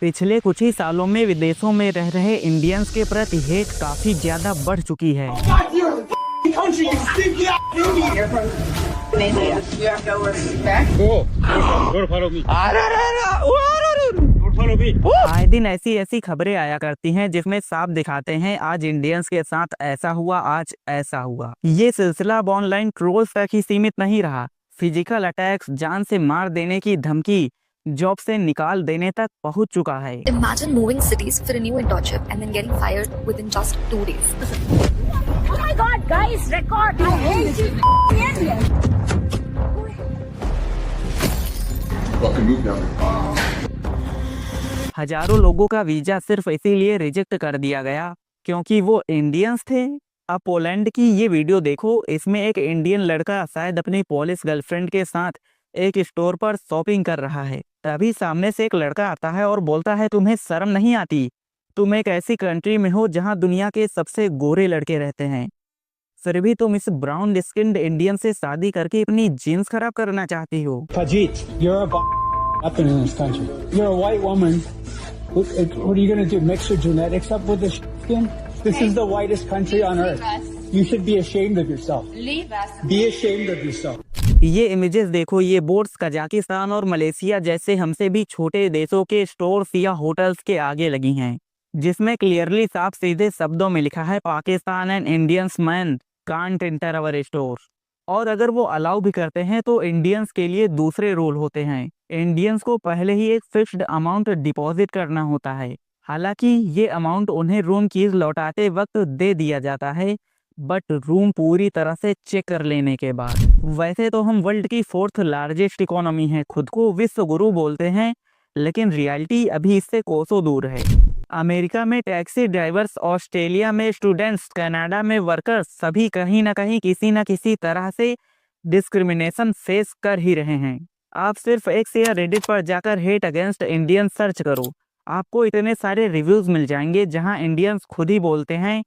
पिछले कुछ ही सालों में विदेशों में रह रहे इंडियंस के प्रति हेट काफी ज्यादा बढ़ चुकी है। आए दिन ऐसी खबरें आया करती हैं जिसमें साफ दिखाते हैं आज इंडियंस के साथ ऐसा हुआ, आज ऐसा हुआ। ये सिलसिला अब ऑनलाइन ट्रोल्स तक ही सीमित नहीं रहा। फिजिकल अटैक्स, जान से मार देने की धमकी, जॉब से निकाल देने तक पहुंच चुका है। Imagine moving cities for a new internship and then getting fired within just 2 days. Oh my God, guys, record! I hate you, Indian. Fucking move down. हजारों लोगों का वीजा सिर्फ इसीलिए रिजेक्ट कर दिया गया क्योंकि वो इंडियंस थे। अब पोलैंड की ये वीडियो देखो, इसमें एक इंडियन लड़का शायद अपनी पोलिश गर्लफ्रेंड के साथ एक स्टोर पर शॉपिंग कर रहा है। तभी सामने से एक लड़का आता है और बोलता है, तुम्हें शर्म नहीं आती? तुम एक ऐसी कंट्री में हो जहां दुनिया के सबसे गोरे लड़के रहते हैं, फिर भी तुम इस ब्राउन स्किन्ड इंडियन से शादी करके अपनी जीन्स खराब करना चाहती हो। Fajit, you're a weapon in this country. You're a white woman. What are you going to do? Mix your genetics up with this skin? This is the whitest country on earth. You should be ashamed of yourself. Leave us. Be ashamed of yourself. ये images देखो, ये boards Kazakhstan और Malaysia जैसे हमसे भी छोटे देशों के स्टोर्स या होटल्स के आगे लगी हैं, जिसमें क्लियरली साफ सीधे शब्दों में लिखा है, Pakistan and Indians man can't enter our store. और अगर वो अलाउ भी करते हैं तो इंडियंस के लिए दूसरे रूल होते हैं। इंडियंस को पहले ही एक फिक्स्ड अमाउंट डिपॉजिट करना होता है। हालांकि ये अमाउंट उन्हें रूम कीज लौटाते वक्त दे दिया जाता है, बट रूम पूरी तरह से चेक कर लेने के बाद। वैसे तो हम वर्ल्ड की 4th लार्जेस्ट इकोनॉमी है, खुद को विश्व गुरु बोलते हैं, लेकिन रियलिटी अभी इससे कोसों दूर है। अमेरिका में टैक्सी ड्राइवर्स, ऑस्ट्रेलिया में स्टूडेंट्स, कनाडा में वर्कर्स, सभी कहीं ना कहीं किसी न किसी तरह से डिस्क्रिमिनेशन फेस कर ही रहे हैं। आप सिर्फ एक्स या रेडिट पर जाकर हेट अगेंस्ट इंडियन सर्च करो, आपको इतने सारे रिव्यूज मिल जाएंगे जहां इंडियंस खुद ही बोलते हैं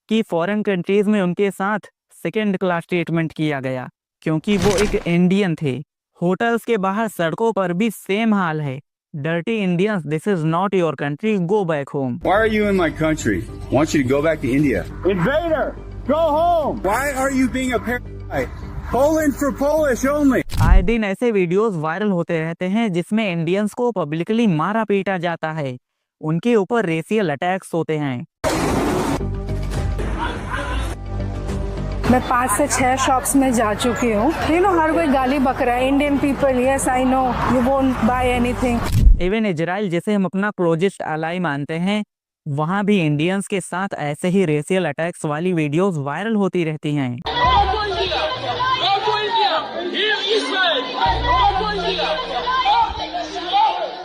कि फॉरेन कंट्रीज में उनके साथ सेकेंड क्लास ट्रीटमेंट किया गया क्योंकि वो एक इंडियन थे। होटल्स के बाहर, सड़कों पर भी सेम हाल है। Dirty Indians, this is not your country, go back home. Why are you in my country? I want you to go back to India. Invader, go home. Why are you being a parasite? Poland for Polish only. आए दिन ऐसे videos viral होते रहते हैं जिसमें Indians को publicly मारा पीटा जाता है, उनके ऊपर रेशियल अटैक्स होते हैं। मैं 5 से 6 शॉप्स में जा चुकी हूँ। हर कोई गाली बक रहा है। Indian people, yes I know, you won't buy anything. Even Israel जिसे हम अपना क्लोजेस्ट अलाई मानते हैं, वहाँ भी इंडियंस के साथ ऐसे ही रेशियल अटैक्स वाली वीडियोस वायरल होती रहती हैं।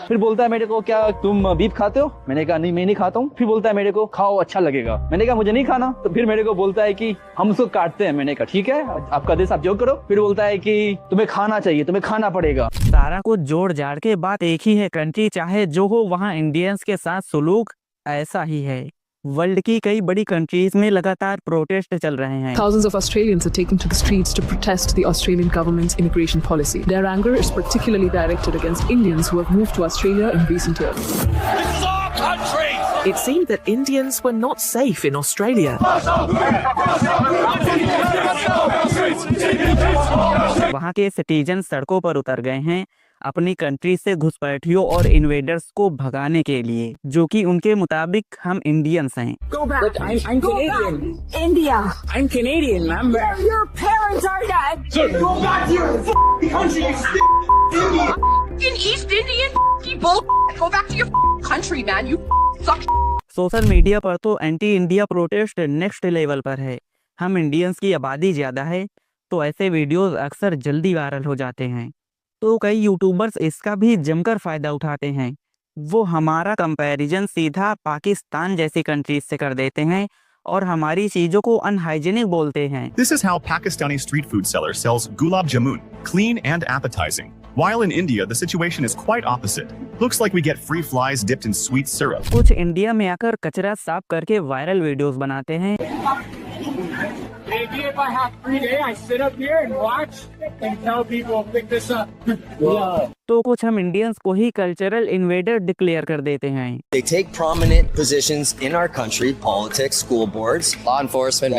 फिर बोलता है मेरे को, क्या तुम बीफ खाते हो? मैंने कहा नहीं, मैं नहीं खाता हूँ। फिर बोलता है मेरे को, खाओ अच्छा लगेगा। मैंने कहा मुझे नहीं खाना। तो फिर मेरे को बोलता है कि हम उसको काटते हैं। मैंने कहा ठीक है, आपका देश, आप जो करो। फिर बोलता है कि तुम्हें खाना चाहिए, तुम्हें खाना पड़ेगा। सारा कुछ जोड़ जाड़ के बात एक ही है, कंट्री चाहे जो हो वहाँ इंडियंस के साथ सलूक ऐसा ही है। वर्ल्ड की कई बड़ी कंट्रीज में लगातार प्रोटेस्ट चल रहे हैं। Thousands of Australians are taking to the streets to protest the Australian government's immigration policy. Their anger is particularly directed against Indians who have moved to Australia in recent years. This is our country! It seemed that Indians were not safe in Australia. वहाँ के citizen सड़कों पर उतर गए हैं अपनी country से घुसपैठियों और इन्वेडर्स को भगाने के लिए, जो कि उनके मुताबिक हम इंडियंस हैं। Go back. But I'm Canadian. India. I'm Canadian, man. Your parents are dead. So go back to your country, you Indian. In East Indian, you bull. Go back to your country, man. You suck. Social media पर तो anti India protest next level पर है। हम Indians की आबादी ज़्यादा है तो ऐसे वीडियोस अक्सर जल्दी वायरल हो जाते हैं, तो कई यूट्यूबर्स इसका भी जमकर फ़ायदा उठाते हैं। वो हमारा कंपैरिजन सीधा पाकिस्तान जैसी कंट्रीज से कर देते हैं और हमारी चीज़ों को अनहाइजीनिक बोलते हैं। This is how Pakistani street food seller sells gulab jamun, clean and appetizing. While in India, the situation is quite opposite. Looks like we get free flies dipped in sweet syrup. कुछ India में आकर कचरा साफ करके viral videos बनाते हैं। Me, if I have free day, I sit up here and watch and tell people pick this up. Yeah. तो कुछ हम इंडियंस को ही कल्चरल इन्वेडर डिक्लेयर कर देते हैं। They take prominent positions in our country, politics, school boards, law enforcement,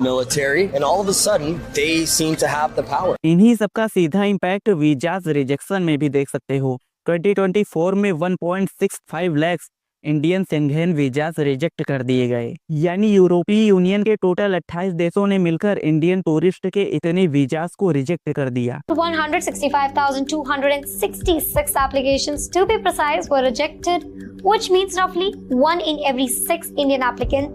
military, and all of a sudden they seem to have the power. इन्हीं सबका सीधा इम्पैक्ट वीजाज रिजेक्शन में भी देख सकते हो। 2024 में 1.65 लाख इंडियन शेंघेन वीजाज रिजेक्ट कर दिए गए। यानी यूरोपीय यूनियन के टोटल 28 देशों ने मिलकर इंडियन टूरिस्ट के इतने वीजाज को रिजेक्ट कर दिया। 165,266 applications to be precise were rejected, which means roughly 1 in every 6 Indian applicant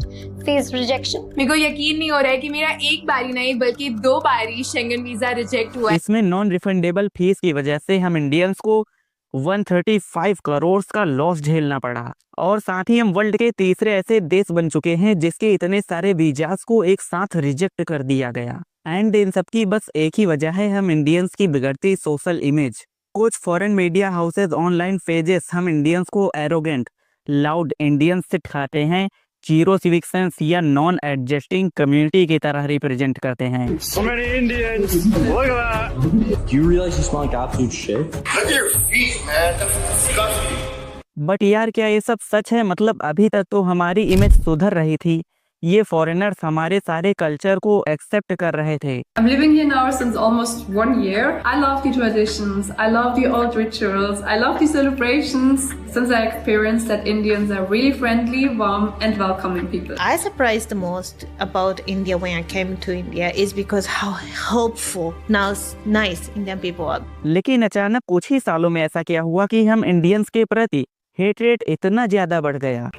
faced rejection. मेरे को यकीन नहीं हो रहा है कि मेरा एक बारी नहीं बल्कि 2 बारी शेंगन वीजा रिजेक्ट हुआ है। इसमें नॉन रिफंडेबल फीस की वजह से हम इंडियंस को 135 करोड़ का लॉस झेलना पड़ा और साथ ही हम वर्ल्ड के तीसरे ऐसे देश बन चुके हैं जिसके इतने सारे वीजास को एक साथ रिजेक्ट कर दिया गया। एंड इन सबकी बस एक ही वजह है, हम इंडियंस की बिगड़ती सोशल इमेज। कुछ foreign media houses, online pages हम इंडियंस को एरोगेंट, लाउड इंडियंस सिखाते हैं, जीरो सिविक सेंस या नॉन एडजस्टिंग कम्युनिटी की तरह रिप्रेजेंट करते हैं। So many Indians. Look at that. Do you realize you smell like absolute shit? Look at your feet, man. That's disgusting. But यार क्या ये सब सच है? मतलब अभी तक तो हमारी इमेज सुधर रही थी, ये फॉरेनर्स हमारे सारे कल्चर को एक्सेप्ट कर रहे थे। I'm living here now since almost 1 year. I love the traditions. I love the old rituals. I love the celebrations. Since I experienced that Indians are really friendly, warm, and welcoming people. I surprised the most about India when I came to India is because how hopeful, nice Indian people are. लेकिन अचानक कुछ ही सालों में ऐसा क्या हुआ कि हम इंडियंस के प्रति हेट रेट इतना ज्यादा बढ़ गया।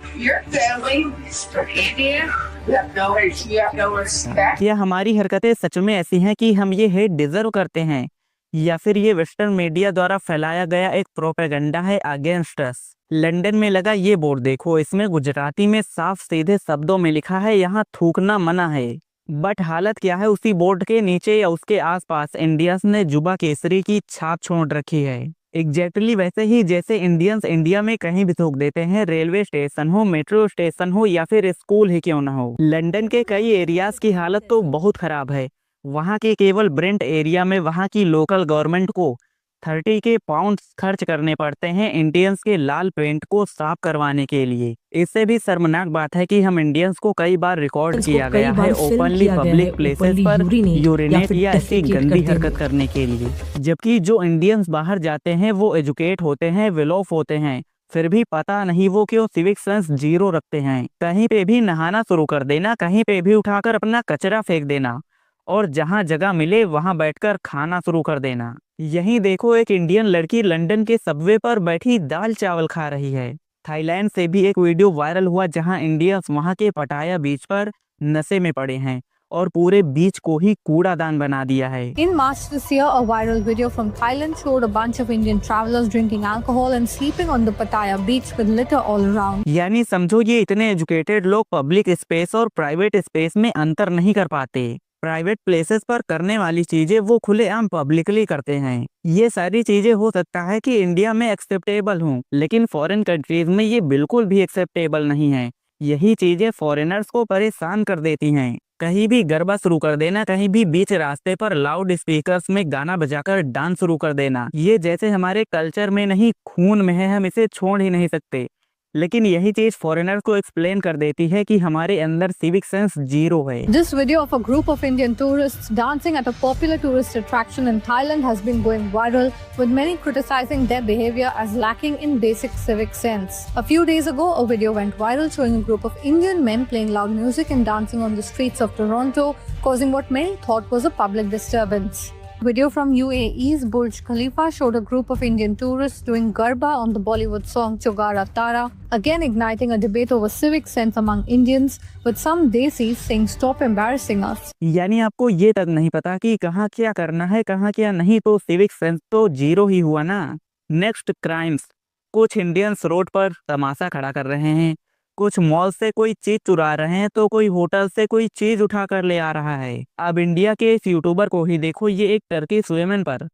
क्या हमारी हरकतें सच में ऐसी हैं कि हम ये हेट डिजर्व करते हैं या फिर ये वेस्टर्न मीडिया द्वारा फैलाया गया एक प्रोपेगेंडा है अगेंस्ट अस? लंदन में लगा ये बोर्ड देखो, इसमें गुजराती में साफ सीधे शब्दों में लिखा है यहाँ थूकना मना है। बट हालत क्या है, उसी बोर्ड के नीचे या उसके आसपास इंडियंस ने जुबा केसरी की छाप छोड़ रखी है। एग्जैक्टली वैसे ही जैसे इंडियंस इंडिया में कहीं भी थूक देते हैं, रेलवे स्टेशन हो, मेट्रो स्टेशन हो या फिर स्कूल ही क्यों ना हो। लंदन के कई एरियाज की हालत तो बहुत खराब है। वहाँ के केवल ब्रेंट एरिया में वहाँ की लोकल गवर्नमेंट को 30 के पाउंड खर्च करने पड़ते हैं इंडियंस के लाल पेंट को साफ करवाने के लिए। इससे भी शर्मनाक बात है कि हम इंडियंस को कई बार रिकॉर्ड किया गया है ओपनली पब्लिक प्लेसेस पर यूरिनेट या ऐसी गंदी हरकत करने के लिए। जबकि जो इंडियंस बाहर जाते हैं वो एजुकेट होते हैं, वेल ऑफ होते हैं, फिर भी पता नहीं वो क्यों सिविक सेंस जीरो रखते हैं। कहीं पे भी नहाना शुरू कर देना, कहीं पे भी उठाकर अपना कचरा फेंक देना और जहां जगह मिले वहां बैठकर खाना शुरू कर देना। यहीं देखो एक इंडियन लड़की लंदन के सबवे पर बैठी दाल चावल खा रही है। थाईलैंड से भी एक वीडियो वायरल हुआ जहां इंडियंस वहां के पटाया बीच पर नशे में पड़े हैं और पूरे बीच को ही कूड़ादान बना दिया है। In March this year, a viral video from Thailand showed a bunch of Indian travelers drinking alcohol and sleeping on the Pattaya beach with litter all around. यानी समझो ये इतने एजुकेटेड लोग पब्लिक स्पेस और प्राइवेट स्पेस में अंतर नहीं कर पाते। प्राइवेट प्लेसेस पर करने वाली चीजें वो खुलेआम पब्लिकली करते हैं। ये सारी चीजें हो सकता है कि इंडिया में एक्सेप्टेबल हों, लेकिन फॉरेन कंट्रीज में ये बिल्कुल भी एक्सेप्टेबल नहीं है। यही चीजें फॉरेनर्स को परेशान कर देती हैं। कहीं भी गरबा शुरू कर देना, कहीं भी बीच रास्ते पर लाउड स्पीकर्स में गाना बजाकर डांस शुरू कर देना, ये जैसे हमारे कल्चर में नहीं खून में है, हम इसे छोड़ ही नहीं सकते। लेकिन यही चीज फॉरेनर को एक्सप्लेन कर देती है कि हमारे अंदर सिविक सेंस जीरो है। This video of a group of Indian tourists dancing at a popular tourist attraction in Thailand has been going viral, with many criticizing their behavior as lacking in basic civic sense. A few days ago, a video went viral showing a group of Indian men playing loud music and dancing on the streets of Toronto, causing what many thought was a public disturbance. Video from UAE's Burj Khalifa showed a group of Indian tourists doing Garba on the Bollywood song Chogara Tara, again igniting a debate over civic sense among Indians, with some Desis saying stop embarrassing us. यानी आपको ये तक नहीं पता कि कहाँ क्या करना है, कहाँ क्या नहीं, तो सिविक सेंस तो जीरो ही हुआ ना। Next crimes. कुछ इंडियंस रोड पर तमाशा खड़ा कर रहे हैं, कुछ मॉल से कोई चीज चुरा रहे हैं, तो कोई होटल से कोई चीज उठा कर ले आ रहा है। अब इंडिया के इस यूट्यूबर को ही देखो, ये एक टर्किश वुमेन पर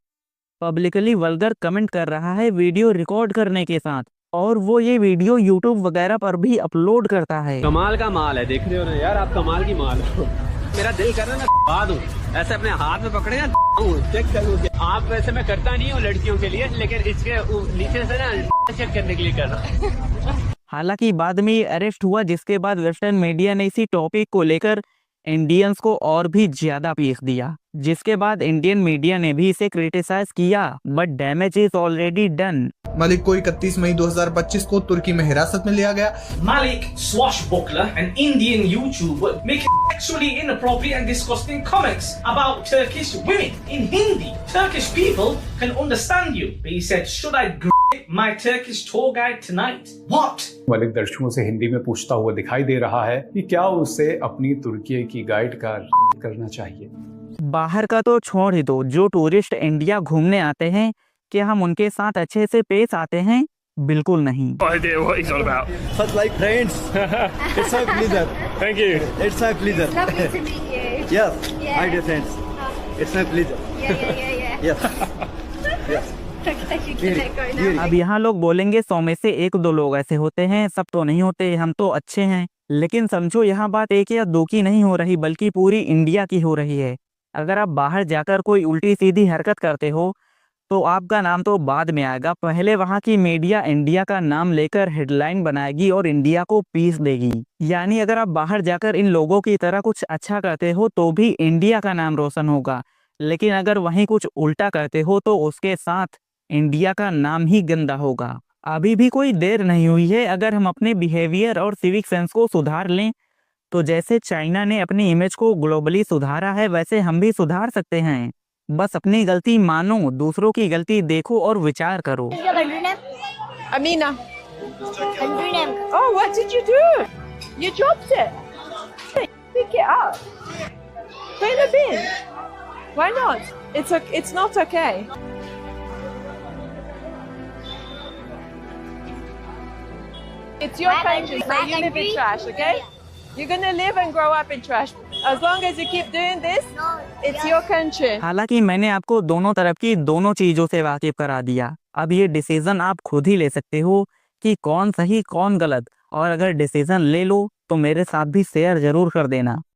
पब्लिकली वल्गर कमेंट कर रहा है वीडियो रिकॉर्ड करने के साथ, और वो ये वीडियो यूट्यूब वगैरह पर भी अपलोड करता है। कमाल का माल है, देख रहे हो ना यार आप, कमाल की माल हो। मेरा दिल कर रहा है मैं दबा दूं, ऐसे अपने हाथ में पकड़े ना चेक करूँ। आप वैसे मैं करता नहीं हूँ लड़कियों के लिए, लेकिन इसके नीचे से ना चेक करने के लिए कर रहा हूँ। हालांकि बाद में ये अरेस्ट हुआ, जिसके बाद वेस्टर्न मीडिया ने इसी टॉपिक को लेकर इंडियंस को और भी ज्यादा पीस दिया, जिसके बाद इंडियन मीडिया ने भी इसे क्रिटिसाइज किया, but damage is already done. Malik को 31 मई 2025 को तुर्की में हिरासत में लिया गया। Malik Swashbuckler, an Indian YouTuber, making sexually inappropriate and disgusting comments about Turkish women in Hindi. Turkish people can understand you. But he said, should I grip my Turkish tour guide tonight? What? Malik दर्शकों से हिंदी में पूछता हुआ दिखाई दे रहा है कि क्या उसे अपनी तुर्की की गाइड का करना चाहिए। बाहर का तो छोड़ ही दो, जो टूरिस्ट इंडिया घूमने आते हैं क्या हम उनके साथ अच्छे से पेश आते हैं? बिल्कुल नहीं। idea what he's on about. Such like friends. It's a pleasure. Thank you. It's a pleasure. Lovely to meet you. Yes, Yeah. my dear friends. It's my pleasure. Yeah. Yes. Yes. अब यहाँ लोग बोलेंगे 100 में से 1-2 लोग ऐसे होते हैं, सब तो नहीं होते, हम तो अच्छे हैं। लेकिन समझो यहाँ बात 1 या 2 की नहीं हो रही, बल्कि पूरी इंडिया की हो रही है। अगर आप बाहर जाकर कोई उल्टी सीधी हरकत करते हो तो आपका नाम तो बाद में आएगा, पहले वहाँ की मीडिया इंडिया का नाम लेकर हेडलाइन बनाएगी और इंडिया को पीस देगी। यानी अगर आप बाहर जाकर इन लोगों की तरह कुछ अच्छा करते हो तो भी इंडिया का नाम रोशन होगा, लेकिन अगर वहीं कुछ उल्टा करते हो तो उसके साथ इंडिया का नाम ही गंदा होगा। अभी भी कोई देर नहीं हुई है, अगर हम अपने बिहेवियर और सिविक सेंस को सुधार लें तो जैसे चाइना ने अपनी इमेज को ग्लोबली सुधारा है, वैसे हम भी सुधार सकते हैं। बस अपनी गलती मानो, दूसरों की गलती देखो और विचार करो। Amina. Oh, what did you do? You dropped it. Pick it up. Put it in the bin. Why not? It's not okay. It's your country, so you live in trash, okay? You're gonna live and grow up in trash. As long as you keep doing this, it's your country. हालांकि मैंने आपको दोनों तरफ की दोनों चीजों से वाकिफ करा दिया। अब ये डिसीजन आप खुद ही ले सकते हो कि कौन सही कौन गलत, और अगर डिसीजन ले लो तो मेरे साथ भी शेयर जरूर कर देना।